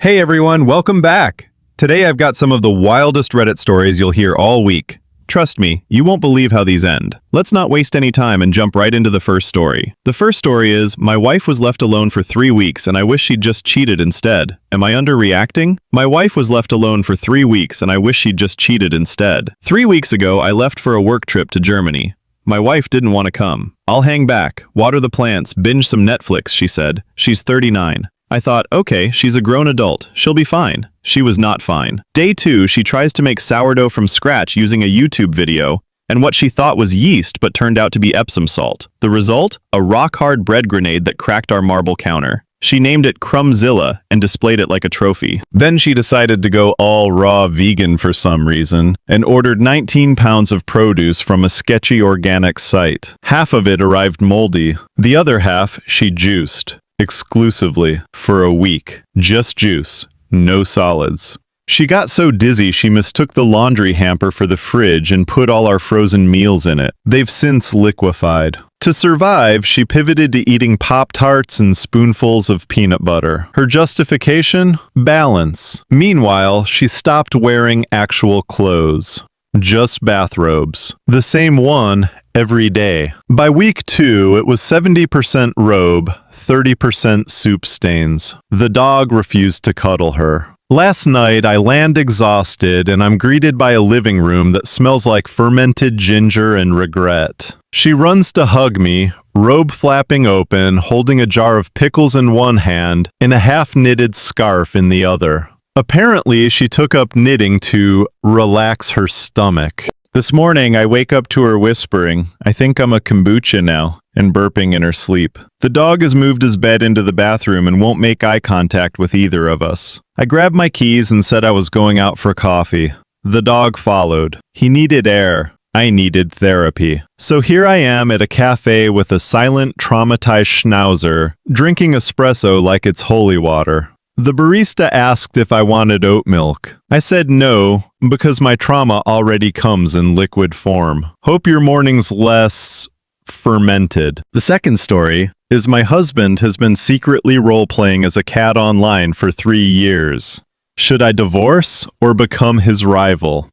Hey everyone, welcome back! Today I've got some of the wildest Reddit stories you'll hear all week. Trust me, you won't believe how these end. Let's not waste any time and jump right into the first story. The first story is, my wife was left alone for 3 weeks and I wish she'd just cheated instead. Am I underreacting? My wife was left alone for 3 weeks and I wish she'd just cheated instead. 3 weeks ago, I left for a work trip to Germany. My wife didn't want to come. I'll hang back, water the plants, binge some Netflix, she said. She's 39. I thought, okay, she's a grown adult. She'll be fine. She was not fine. Day 2, she tries to make sourdough from scratch using a YouTube video, and what she thought was yeast but turned out to be Epsom salt. The result? A rock-hard bread grenade that cracked our marble counter. She named it Crumbzilla and displayed it like a trophy. Then she decided to go all raw vegan for some reason and ordered 19 pounds of produce from a sketchy organic site. Half of it arrived moldy. The other half she juiced. Exclusively for a week. Just juice. No solids. She got so dizzy she mistook the laundry hamper for the fridge and put all our frozen meals in it. They've since liquefied. To survive, she pivoted to eating Pop-Tarts and spoonfuls of peanut butter. Her justification? Balance. Meanwhile, she stopped wearing actual clothes. Just bathrobes. The same one every day. By week 2, it was 70% robe, 30% soup stains. The dog refused to cuddle her. Last night, I land exhausted and I'm greeted by a living room that smells like fermented ginger and regret. She runs to hug me, robe flapping open, holding a jar of pickles in one hand and a half-knitted scarf in the other. Apparently, she took up knitting to relax her stomach. This morning, I wake up to her whispering, I think I'm a kombucha now, and burping in her sleep. The dog has moved his bed into the bathroom and won't make eye contact with either of us. I grabbed my keys and said I was going out for coffee. The dog followed. He needed air. I needed therapy. So here I am at a cafe with a silent, traumatized schnauzer, drinking espresso like it's holy water. The barista asked if I wanted oat milk. I said no, because my trauma already comes in liquid form. Hope your morning's less fermented. The second story is my husband has been secretly role-playing as a cat online for 3 years. Should I divorce or become his rival?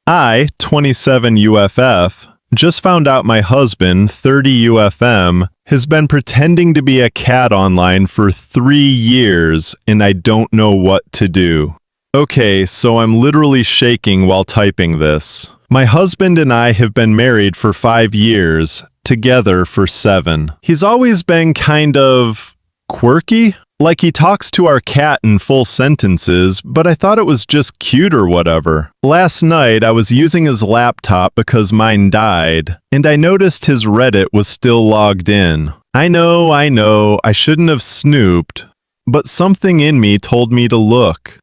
I, 27 UFF, just found out my husband, 30 UFM, has been pretending to be a cat online for 3 years, and I don't know what to do. Okay, so I'm literally shaking while typing this. My husband and I have been married for 5 years, together for 7. He's always been kind of quirky. Like he talks to our cat in full sentences, but I thought it was just cute or whatever. Last night, I was using his laptop because mine died, and I noticed his Reddit was still logged in. I know, I shouldn't have snooped, but something in me told me to look.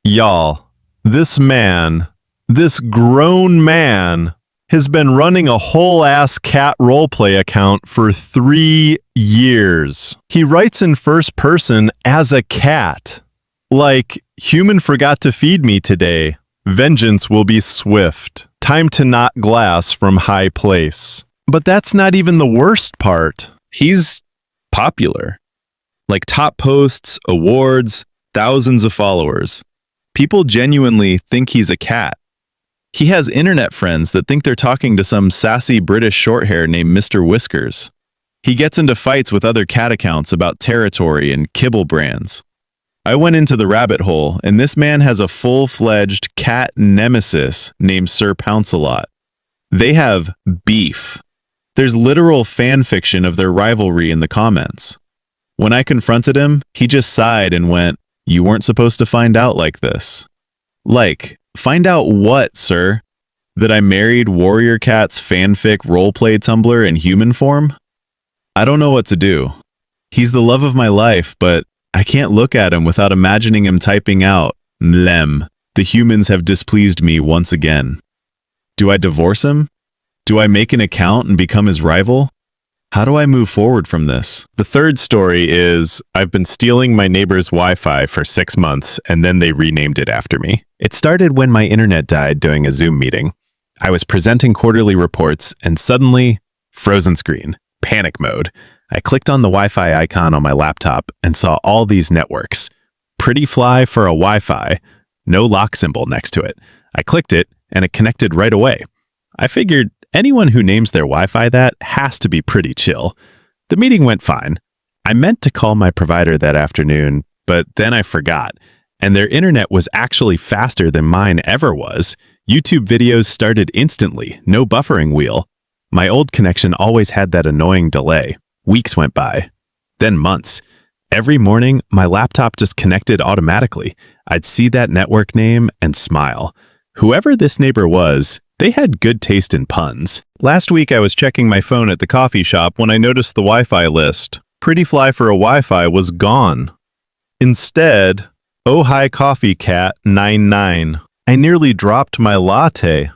Y'all, this man, this grown man, has been running a whole-ass cat roleplay account for 3 years. He writes in first person as a cat. Like, human forgot to feed me today. Vengeance will be swift. Time to knock glass from high place. But that's not even the worst part. He's popular. Like top posts, awards, thousands of followers. People genuinely think he's a cat. He has internet friends that think they're talking to some sassy British shorthair named Mr. Whiskers. He gets into fights with other cat accounts about territory and kibble brands. I went into the rabbit hole, and this man has a full-fledged cat nemesis named Sir Pounce-a-Lot. They have beef. There's literal fan fiction of their rivalry in the comments. When I confronted him, he just sighed and went, "You weren't supposed to find out like this." Like, find out what, sir? That I married Warrior Cat's fanfic roleplay Tumblr in human form? I don't know what to do. He's the love of my life, but I can't look at him without imagining him typing out, "Mlem, the humans have displeased me once again." Do I divorce him? Do I make an account and become his rival? How do I move forward from this? The third story is, I've been stealing my neighbor's Wi-Fi for 6 months, and then they renamed it after me. It started when my internet died during a Zoom meeting. I was presenting quarterly reports, and suddenly, frozen screen, panic mode. I clicked on the Wi-Fi icon on my laptop and saw all these networks. pretty fly for a Wi-Fi. No lock symbol next to it. I clicked it, and it connected right away. I figured anyone who names their Wi-Fi that has to be pretty chill. The meeting went fine. I meant to call my provider that afternoon, but then I forgot. And their internet was actually faster than mine ever was. YouTube videos started instantly, no buffering wheel. My old connection always had that annoying delay. Weeks went by. Then months. Every morning, my laptop just connected automatically. I'd see that network name and smile. Whoever this neighbor was, they had good taste in puns. Last week, I was checking my phone at the coffee shop when I noticed the Wi-Fi list. Pretty fly for a Wi-Fi was gone. Instead, Oh Hi Coffee Cat 99. I nearly dropped my latte.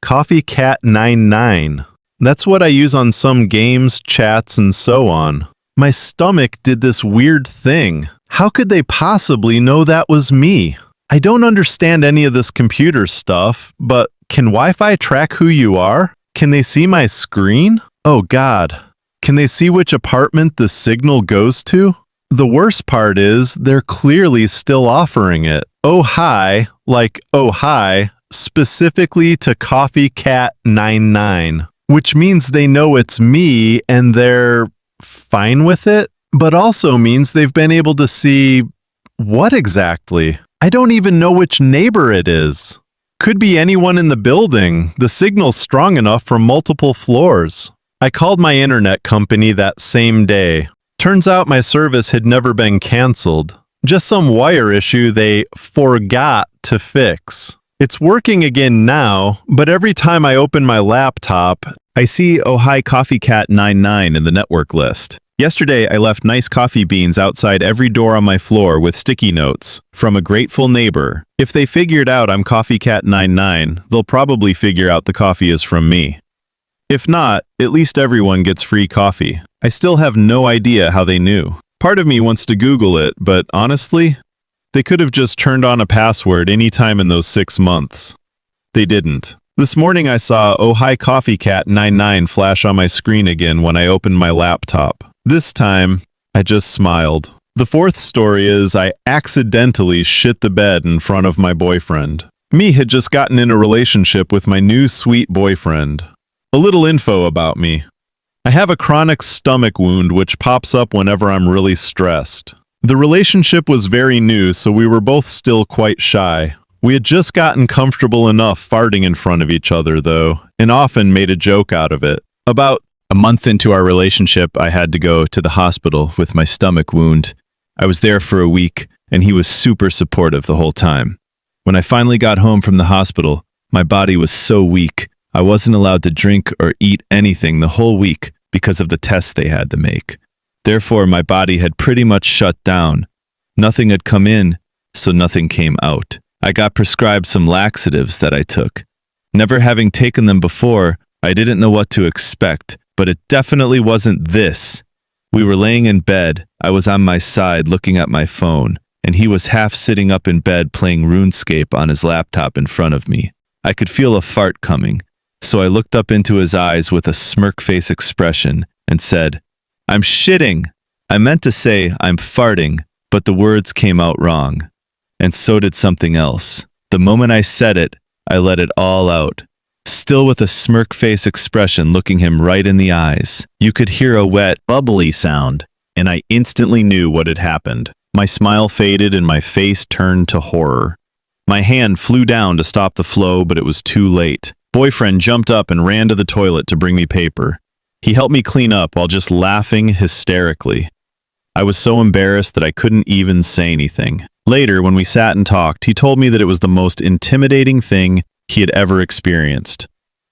Coffee Cat 99. That's what I use on some games, chats, and so on. My stomach did this weird thing. How could they possibly know that was me? I don't understand any of this computer stuff, but can Wi-Fi track who you are? Can they see my screen? Oh God. Can they see which apartment the signal goes to? The worst part is they're clearly still offering it. Oh hi, like oh hi, specifically to Coffee Cat 99, which means they know it's me and they're fine with it, but also means they've been able to see what exactly? I don't even know which neighbor it is. Could be anyone in the building. The signal's strong enough for multiple floors. I called my internet company that same day. Turns out my service had never been canceled. Just some wire issue they forgot to fix. It's working again now, but every time I open my laptop, I see Oh Hi Coffee Cat 99 in the network list. Yesterday, I left nice coffee beans outside every door on my floor with sticky notes from a grateful neighbor. If they figured out I'm Coffee Cat 99, they'll probably figure out the coffee is from me. If not, at least everyone gets free coffee. I still have no idea how they knew. Part of me wants to Google it, but honestly, they could have just turned on a password anytime in those 6 months. They didn't. This morning I saw Oh Hi Coffee Cat 99 flash on my screen again when I opened my laptop. This time, I just smiled. The fourth story is I accidentally shit the bed in front of my boyfriend. Me had just gotten in a relationship with my new sweet boyfriend. A little info about me. I have a chronic stomach wound which pops up whenever I'm really stressed. The relationship was very new, so we were both still quite shy. We had just gotten comfortable enough farting in front of each other, though, and often made a joke out of it. About a month into our relationship, I had to go to the hospital with my stomach wound. I was there for a week, and he was super supportive the whole time. When I finally got home from the hospital, my body was so weak, I wasn't allowed to drink or eat anything the whole week because of the tests they had to make. Therefore, my body had pretty much shut down. Nothing had come in, so nothing came out. I got prescribed some laxatives that I took. Never having taken them before, I didn't know what to expect, but it definitely wasn't this. We were laying in bed. I was on my side looking at my phone, and he was half sitting up in bed playing RuneScape on his laptop in front of me. I could feel a fart coming, so I looked up into his eyes with a smirk face expression and said, "I'm shitting." I meant to say I'm farting, but the words came out wrong. And so did something else. The moment I said it, I let it all out. Still with a smirk face expression looking him right in the eyes. You could hear a wet, bubbly sound, and I instantly knew what had happened. My smile faded and my face turned to horror. My hand flew down to stop the flow, but it was too late. Boyfriend jumped up and ran to the toilet to bring me paper. He helped me clean up while just laughing hysterically. I was so embarrassed that I couldn't even say anything. Later, when we sat and talked, he told me that it was the most intimidating thing he had ever experienced.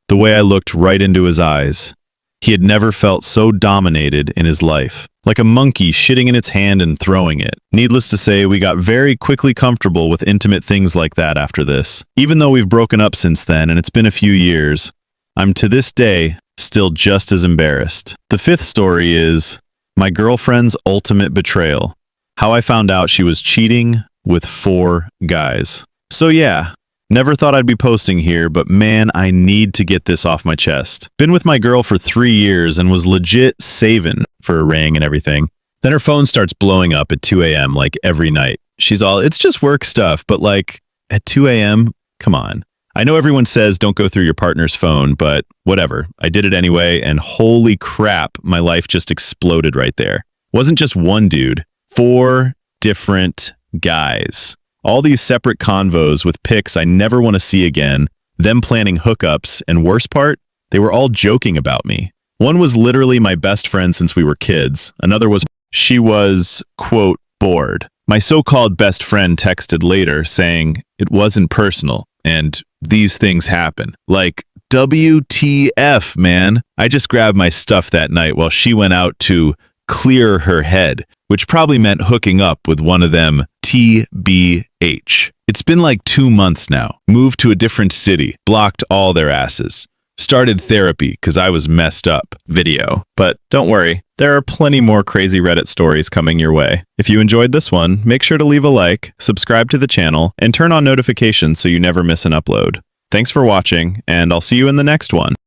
The way I looked right into his eyes. He had never felt so dominated in his life. Like a monkey shitting in its hand and throwing it. Needless to say, we got very quickly comfortable with intimate things like that after this. Even though we've broken up since then and it's been a few years, I'm to this day still just as embarrassed. The fifth story is my girlfriend's ultimate betrayal. How I found out she was cheating with 4 guys. So yeah, never thought I'd be posting here, but man, I need to get this off my chest. Been with my girl for 3 years and was legit saving for a ring and everything. Then her phone starts blowing up at 2 a.m. like every night. she's all, it's just work stuff, but like at 2 a.m., come on. I know everyone says don't go through your partner's phone, but whatever. I did it anyway, and holy crap, my life just exploded right there. Wasn't just one dude, 4 different guys. All these separate convos with pics I never want to see again, them planning hookups, and worst part, they were all joking about me. One was literally my best friend since we were kids. Another was, she was, quote, bored. My so-called best friend texted later saying it wasn't personal and these things happen. Like, WTF, man. I just grabbed my stuff that night while she went out to clear her head, which probably meant hooking up with one of them TBH. It's been like 2 months now. Moved to a different city, blocked all their asses. Started therapy because I was messed up. Video. But don't worry, there are plenty more crazy Reddit stories coming your way. If you enjoyed this one, make sure to leave a like, subscribe to the channel, and turn on notifications so you never miss an upload. Thanks for watching, and I'll see you in the next one.